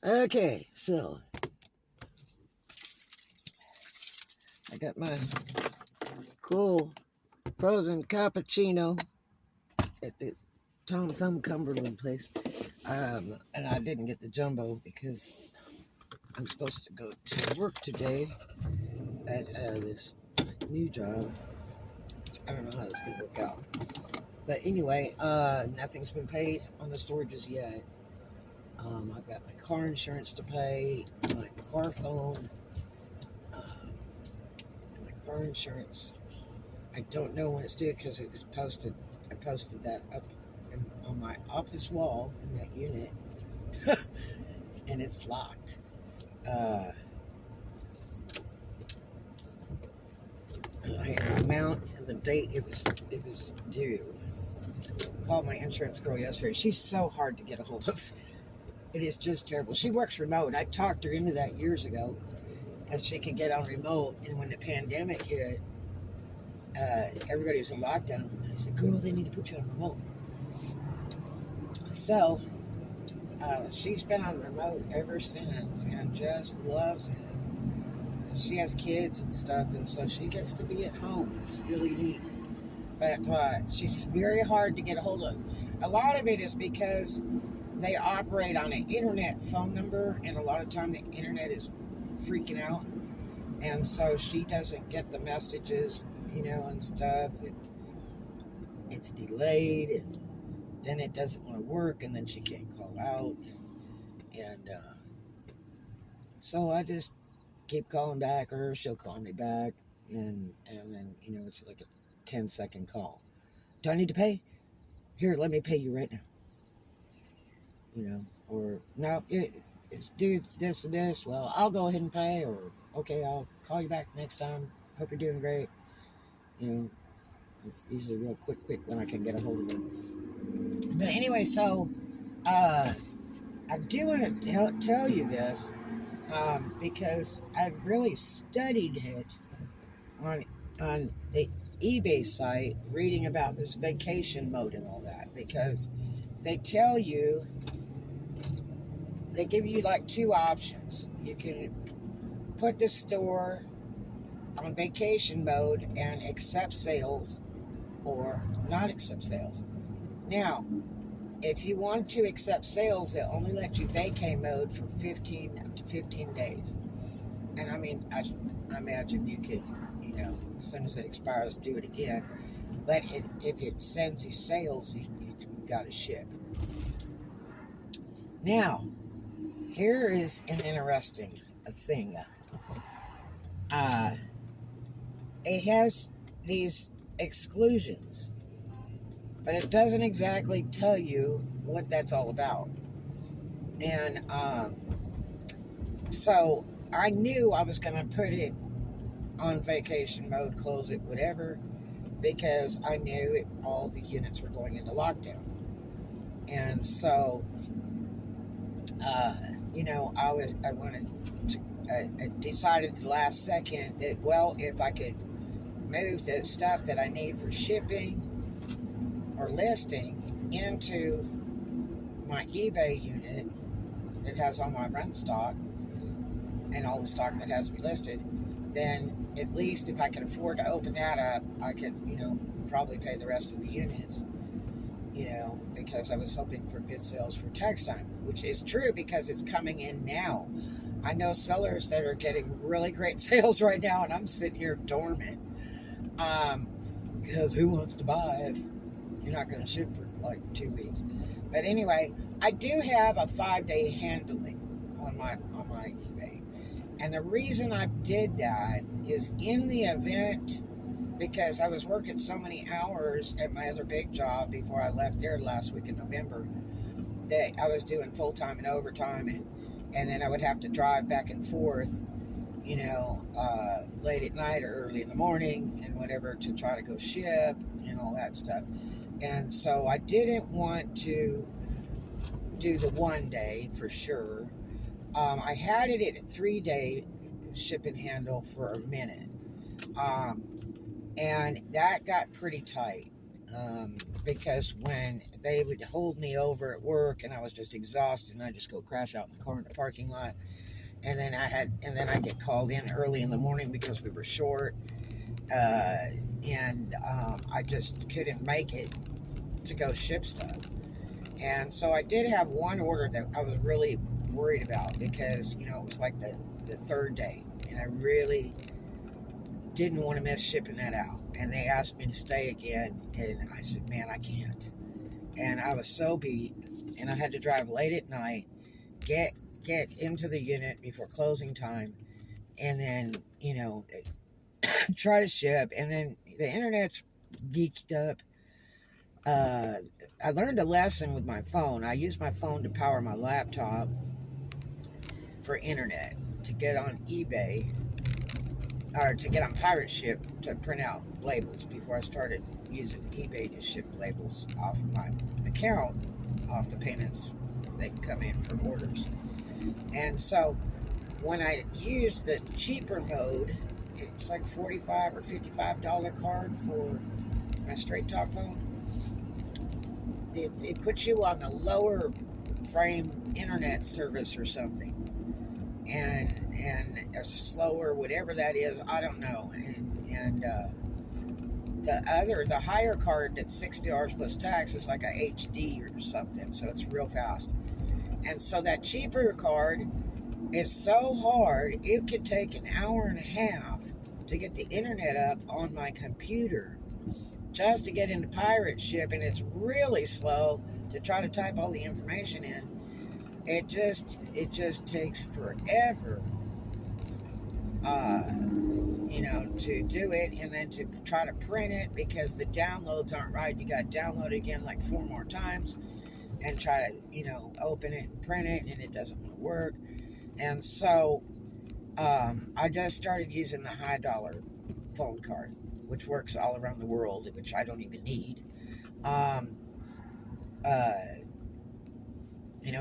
Okay, so I got my cool frozen cappuccino at the Tom Thumb Cumberland place. And I didn't get the jumbo because I'm supposed to go to work today at this new job. I don't know how this is going to work out. But anyway, nothing's been paid on the storages yet. I've got my car insurance to pay, my car phone, and my car insurance. I don't know when it's due because it was posted. I posted that up on my office wall in that unit, and it's locked. The amount and the date it was due. Called my insurance girl yesterday. She's so hard to get a hold of. It is just terrible. She works remote. I talked her into that years ago, that she could get on remote. And when the pandemic hit, everybody was in lockdown. I said, "Girl, they need to put you on remote." So she's been on remote ever since and just loves it. She has kids and stuff, and so she gets to be at home. It's really neat. But she's very hard to get a hold of. A lot of it is because they operate on an internet phone number, and a lot of time the internet is freaking out, and so she doesn't get the messages, and stuff. It's delayed, and then it doesn't want to work, and then she can't call out, and so I just keep calling back, or she'll call me back, and then it's like a 10-second call. Do I need to pay? Here, let me pay you right now. Or no, it's due this and this. Well, I'll go ahead and pay, or okay, I'll call you back next time. Hope you're doing great. It's usually real quick when I can get a hold of them. But anyway, so I do want to tell you this because I've really studied it on the eBay site, reading about this vacation mode and all that, because they tell you. They give you like two options. You can put the store on vacation mode and accept sales, or not accept sales. Now, if you want to accept sales, they'll only let you vacay mode for 15 to 15 days. And I mean, I imagine you could, as soon as it expires, do it again. But if it sends you sales, you got to ship. Now, here is an interesting thing. It has these exclusions, but it doesn't exactly tell you what that's all about. And so I knew I was going to put it on vacation mode, close it, whatever, because I knew all the units were going into lockdown. And so I decided at the last second that, well, if I could move the stuff that I need for shipping or listing into my eBay unit that has all my run stock and all the stock that has to be listed, then at least if I can afford to open that up, I could, probably pay the rest of the units. Because I was hoping for good sales for tax time, which is true because it's coming in now. I know sellers that are getting really great sales right now, and I'm sitting here dormant. Because who wants to buy if you're not going to ship for like 2 weeks? But anyway, I do have a 5-day handling on my eBay, and the reason I did that is in the event. Because I was working so many hours at my other big job before I left there last week in November, that I was doing full-time and overtime, and then I would have to drive back and forth, late at night or early in the morning and whatever to try to go ship and all that stuff. And so I didn't want to do the 1 day for sure. I had it at a 3-day ship and handle for a minute. And that got pretty tight. because when they would hold me over at work and I was just exhausted, and I just go crash out in the car in the parking lot, and then I get called in early in the morning because we were short, and I just couldn't make it to go ship stuff. And so I did have one order that I was really worried about, because it was like the third day, and I really didn't want to miss shipping that out. And they asked me to stay again, and I said, man, I can't. And I was so beat, and I had to drive late at night, get into the unit before closing time, and then try to ship. And then the internet's geeked up. I learned a lesson with my phone. I used my phone to power my laptop for internet, to get on eBay, or to get on Pirate Ship to print out labels before I started using eBay to ship labels off of my account, off the payments that come in for orders. And so when I used the cheaper mode, it's like $45 or $55 card for my straight talk phone. It puts you on the lower frame internet service or something, and it's slower, whatever that is, I don't know. And the higher card that's $60 plus tax is like a HD or something, so it's real fast. And so that cheaper card is so hard, it could take an hour and a half to get the internet up on my computer just to get into Pirate Ship, and it's really slow to try to type all the information in. It just takes forever, to do it, and then to try to print it, because the downloads aren't right. You got to download it again like 4 more times and try to, open it and print it, and it doesn't want to work. And so I just started using the high dollar phone card, which works all around the world, which I don't even need. I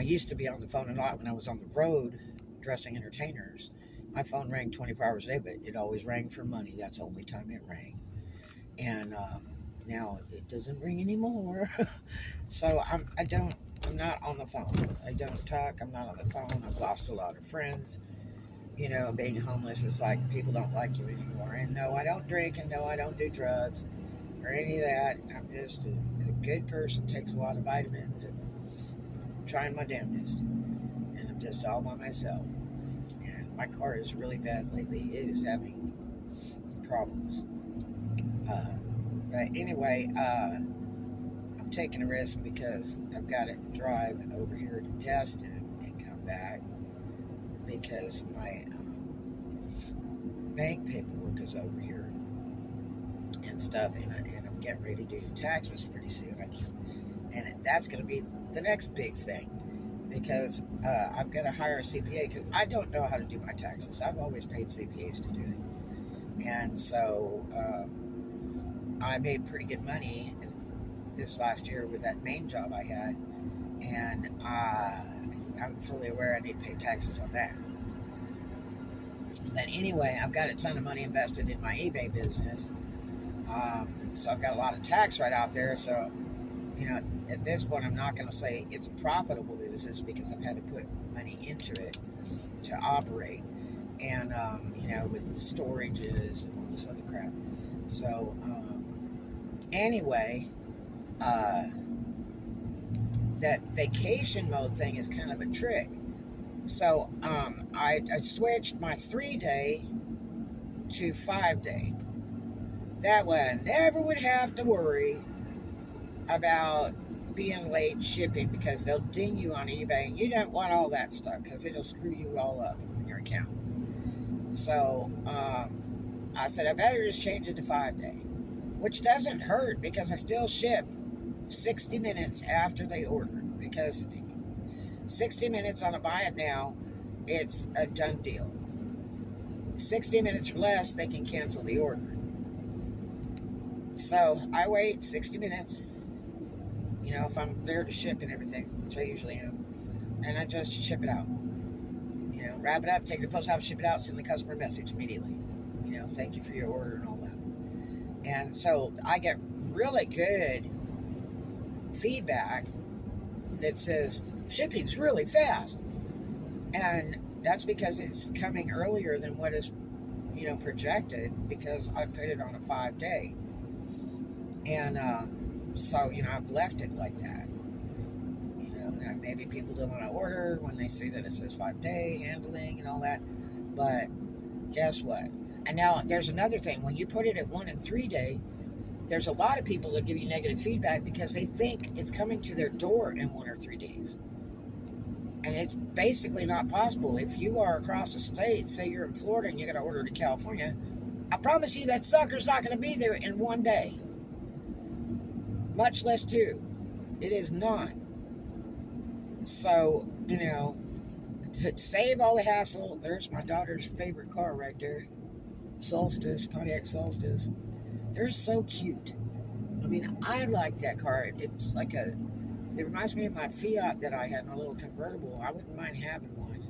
used to be on the phone a lot when I was on the road dressing entertainers. My phone rang 24 hours a day, but it always rang for money. That's the only time it rang. And now it doesn't ring anymore. So I'm not on the phone. I don't talk. I'm not on the phone. I've lost a lot of friends. Being homeless is like people don't like you anymore. And no, I don't drink, and no, I don't do drugs or any of that. I'm just a good person, takes a lot of vitamins, and trying my damnedest. And I'm just all by myself. And my car is really bad lately. It is having problems. But anyway, I'm taking a risk because I've got to drive over here to Destin and come back, because my bank paperwork is over here and stuff, and I'm getting ready to do the taxes pretty soon. And that's going to be the next big thing, because I've got to hire a CPA, because I don't know how to do my taxes. I've always paid CPAs to do it. And so I made pretty good money this last year with that main job I had, and I'm fully aware I need to pay taxes on that. But anyway, I've got a ton of money invested in my eBay business, so I've got a lot of tax right out there. So at this point, I'm not going to say it's a profitable business, because I've had to put money into it to operate, and with the storages and all this other crap. So anyway, that vacation mode thing is kind of a trick. So I switched my 3-day to 5-day. That way I never would have to worry about being late shipping, because they'll ding you on eBay, and you don't want all that stuff, because it'll screw you all up in your account. So I said I better just change it to 5-day, which doesn't hurt, because I still ship 60 minutes after they order, because 60 minutes on a buy it now, it's a done deal. 60 minutes or less, they can cancel the order. So I wait 60 minutes, if I'm there to ship and everything, which I usually am, and I just ship it out. Wrap it up, take it to the post office, ship it out, send the customer a message immediately. Thank you for your order and all that. And so I get really good feedback that says shipping's really fast. And that's because it's coming earlier than what is, projected, because I put it on a 5-day. And so, I've left it like that. Now maybe people don't want to order when they see that it says 5-day handling and all that. But guess what? And now there's another thing. When you put it at 1 and 3 day, there's a lot of people that give you negative feedback because they think it's coming to their door in 1 or 3 days. And it's basically not possible. If you are across the state, say you're in Florida and you got to order to California, I promise you that sucker's not going to be there in 1 day. Much less 2. It is not. So, to save all the hassle, there's my daughter's favorite car right there. Solstice, Pontiac Solstice. They're so cute. I mean, I like that car. It's like it reminds me of my Fiat that I had, my little convertible. I wouldn't mind having one.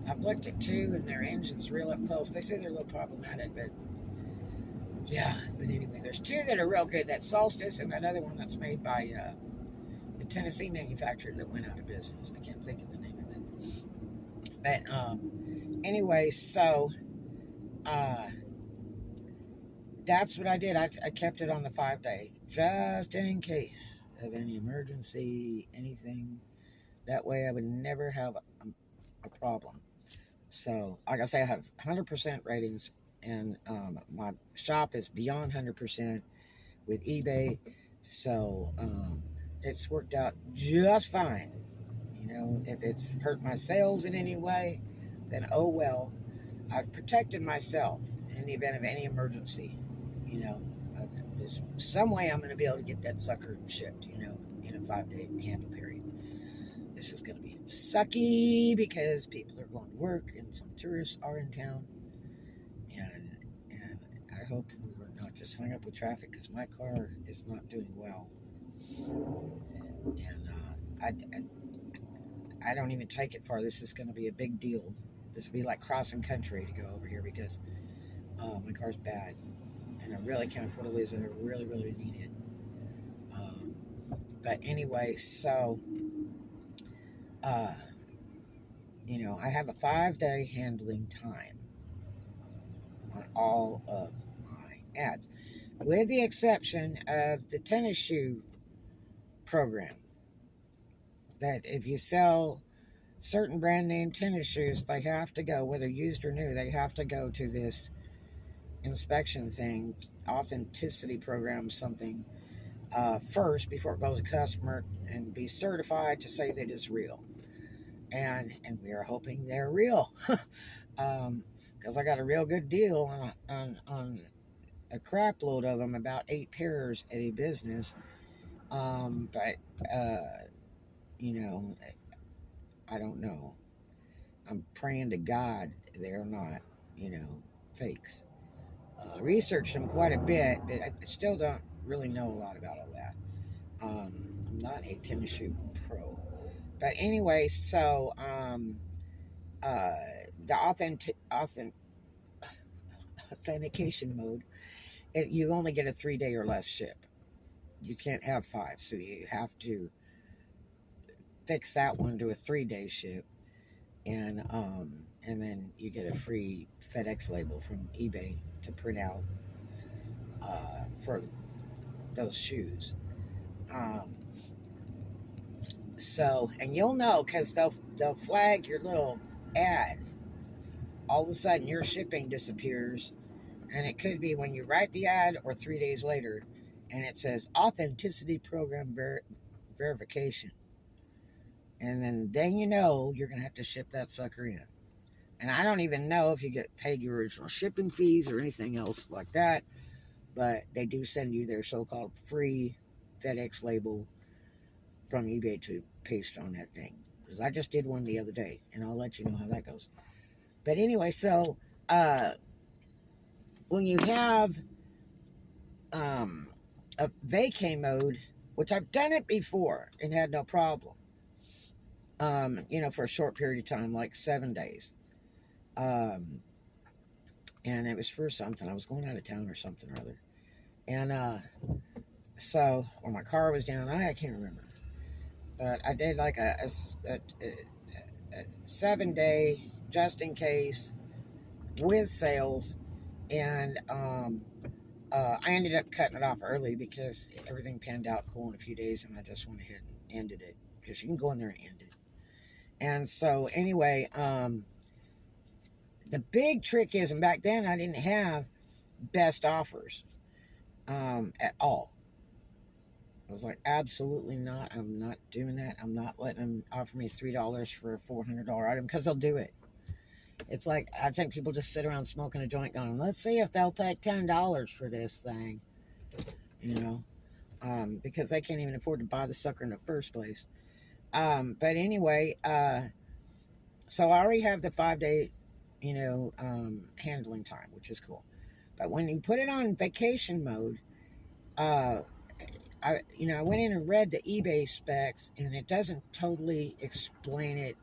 I've looked at 2, and their engine's real up close. They say they're a little problematic, but yeah. But anyway, there's 2 that are real good. That Solstice and that other one that's made by the Tennessee manufacturer that went out of business. I can't think of the name of it. But anyway, so that's what I did. I kept it on the 5-day just in case of any emergency, anything. That way I would never have a problem. So, like I say, I have 100% ratings, and my shop is beyond 100% with eBay. So, it's worked out just fine. If it's hurt my sales in any way, then oh well. I've protected myself in the event of any emergency. There's some way I'm going to be able to get that sucker shipped, in a 5-day handle period. This is going to be sucky because people are going to work and some tourists are in town. And I hope we're not just hung up with traffic, because my car is not doing well. And I don't even take it far. This is going to be a big deal. This will be like crossing country to go over here, because my car's bad. And I really can't afford to lose it. I really, really need it. But anyway, so, I have a 5-day handling time on all of my ads, with the exception of the tennis shoe program. That if you sell certain brand name tennis shoes, they have to go, whether used or new, they have to go to this inspection thing, authenticity program, something, first before it goes to customer, and be certified to say that it's real. And we are hoping they're real, because I got a real good deal on a crap load of them, about 8 pairs at a business. But I don't know. I'm praying to God they're not, fakes. Researched them quite a bit, but I still don't really know a lot about all that. I'm not a tennis shoe pro. But anyway, so the authentication mode, you only get a 3-day or less ship. You can't have 5, so you have to fix that one to a 3-day ship, and then you get a free FedEx label from eBay to print out for those shoes. So, and you'll know, because they'll flag your little ad. All of a sudden, your shipping disappears, and it could be when you write the ad or 3 days later, and it says authenticity program verification. And then you're going to have to ship that sucker in. And I don't even know if you get paid your original shipping fees or anything else like that, but they do send you their so-called free FedEx label from eBay to paste on that thing. Because I just did one the other day, and I'll let you know how that goes. But anyway, so when you have a vacay mode, which I've done it before and had no problem, for a short period of time, like 7 days. And it was for something. I was going out of town or something or other. And So, or my car was down. I can't remember. But I did like a 7-day just in case with sales. And I ended up cutting it off early because everything panned out cool in a few days. And I just went ahead and ended it because you can go in there and end it. And so, anyway, the big trick is, and back then I didn't have best offers at all. I was like, absolutely not. I'm not doing that. I'm not letting them offer me $3 for a $400 item because they'll do it. It's like, I think people just sit around smoking a joint going, let's see if they'll take $10 for this thing, you know, because they can't even afford to buy the sucker in the first place. But anyway, so I already have the 5-day, handling time, which is cool. But when you put it on vacation mode, I went in and read the eBay specs, and it doesn't totally explain it.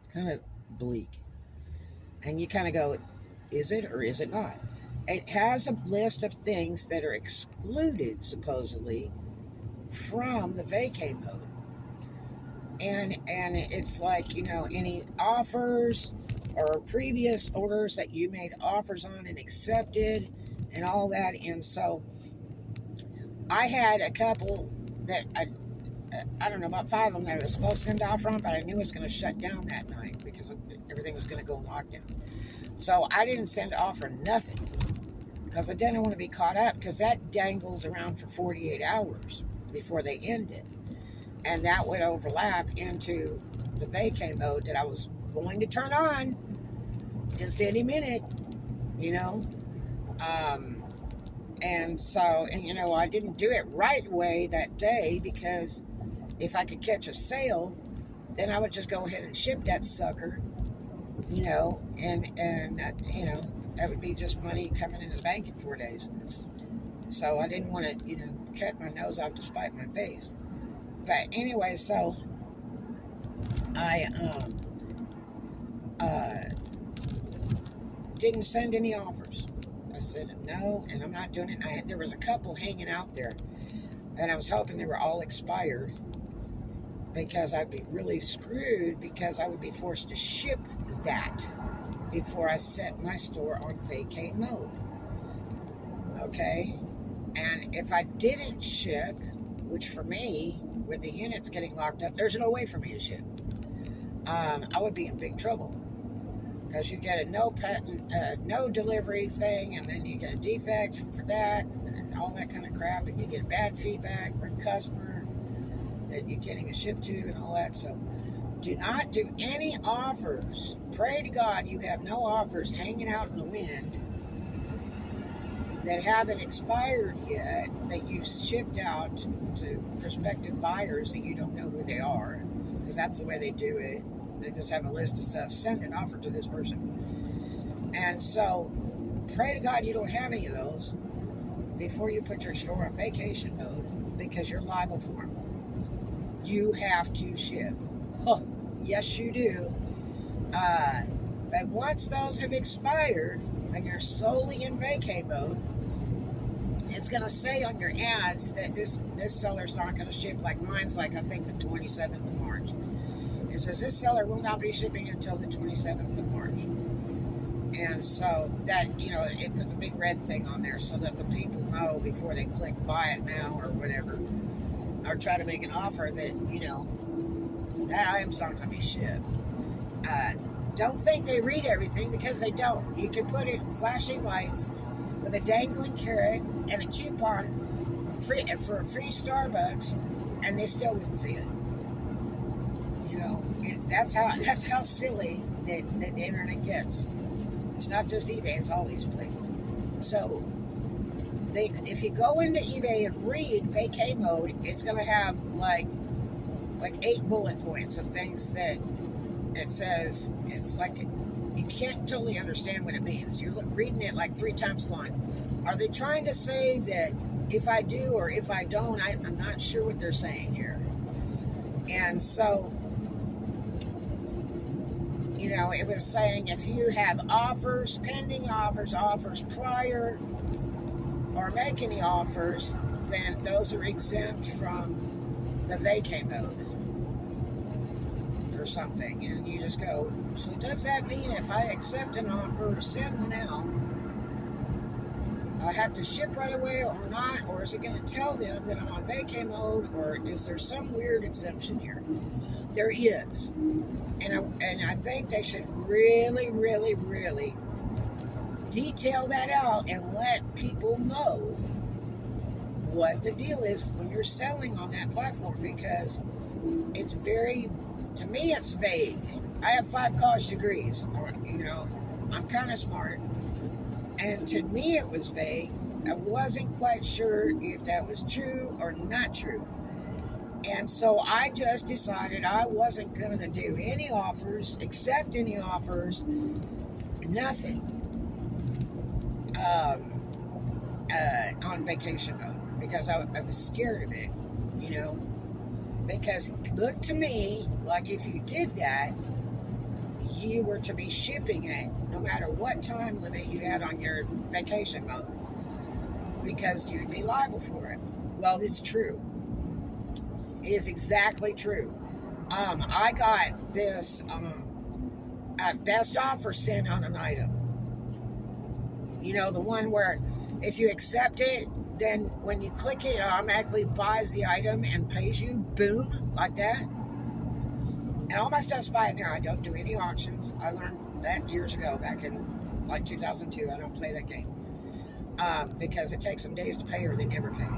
It's kind of bleak. And you kind of go, is it or is it not? It has a list of things that are excluded, supposedly, from the vacay mode. And it's like, any offers or previous orders that you made offers on and accepted and all that. And so I had a couple that I don't know, about 5 of them that I was supposed to send offer on, but I knew it was going to shut down that night because everything was going to go in lockdown. So I didn't send offer nothing because I didn't want to be caught up, because that dangles around for 48 hours before they end it. And that would overlap into the vacay mode that I was going to turn on just any minute, And so, I didn't do it right away that day, because if I could catch a sale, then I would just go ahead and ship that sucker, and that would be just money coming into the bank in 4 days. So I didn't want to, cut my nose off to spite my face. But anyway, so I didn't send any offers. I said no, and I'm not doing it. There was a couple hanging out there, and I was hoping they were all expired, because I'd be really screwed, because I would be forced to ship that before I set my store on vacay mode. Okay? And if I didn't ship, which for me, with the units getting locked up, there's no way for me to ship. I would be in big trouble, because you get a no delivery thing, and then you get a defect for that, and all that kind of crap, and you get bad feedback from a customer that you can't even ship to, and all that. So do not do any offers. Pray to God you have no offers hanging out in the wind that haven't expired yet, that you've shipped out to prospective buyers that you don't know who they are, because that's the way they do it. They just have a list of stuff. Send an offer to this person. And so pray to God you don't have any of those before you put your store on vacation mode, because you're liable for them. You have to ship. Oh, yes, you do. But once those have expired and you're solely in vacay mode, it's going to say on your ads that this seller's not going to ship. Like mine's like, I think, the 27th of March. It says this seller will not be shipping until the 27th of March. And so that, it puts a big red thing on there so that the people know before they click buy it now or whatever, or try to make an offer that, that item's not going to be shipped. Don't think they read everything, because they don't. You can put it in flashing lights with a dangling carrot and a coupon for a free Starbucks, and they still wouldn't see it. That's how silly the internet gets. It's not just eBay; it's all these places. So if you go into eBay and read vacay mode, it's going to have like 8 bullet points of things that it says. It's like you can't totally understand what it means. You're reading it like 3 times going, are they trying to say that if I do or if I don't? I'm not sure what they're saying here. And so, it was saying if you have offers, pending offers, offers prior, or make any offers, then those are exempt from the vacay mode or something. And you just go, so does that mean if I accept an offer or send now, I have to ship right away or not? Or is it going to tell them that I'm on vacay mode? Or is there some weird exemption here? There is. And I think they should really, really, really detail that out and let people know what the deal is when you're selling on that platform, because it's very, to me, it's vague. I have 5 college degrees, you know, I'm kind of smart, and to me it was vague. I wasn't quite sure if that was true or not true. And so I just decided I wasn't going to do any offers, accept any offers, nothing on vacation mode, because I was scared of it, you know, because it looked to me like if you did that, you were to be shipping it no matter what time limit you had on your vacation mode, because you'd be liable for it. Well, it's true. It is exactly true. I got this best offer sent on an item. You know, the one where if you accept it, then when you click it, it automatically buys the item and pays you, boom, like that. And all my stuff's by it now. I don't do any auctions. I learned that years ago, back in like 2002. I don't play that game because it takes some days to pay or they never pay.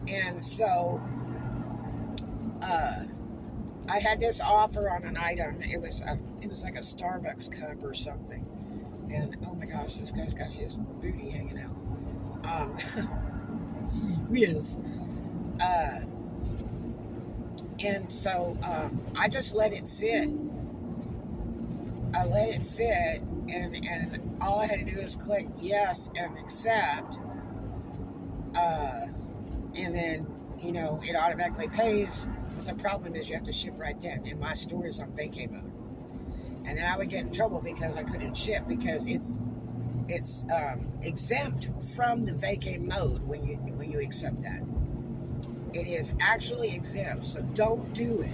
And so I had this offer on an item. It was like a Starbucks cup or something. And oh my gosh, this guy's got his booty hanging out. He is. And so I just let it sit. I let it sit, and all I had to do was click yes and accept. And then, you know, it automatically pays. But the problem is you have to ship right then. And my store is on vacay mode. And then I would get in trouble because I couldn't ship, because it's exempt from the vacay mode when you accept that. It is actually exempt, so don't do it.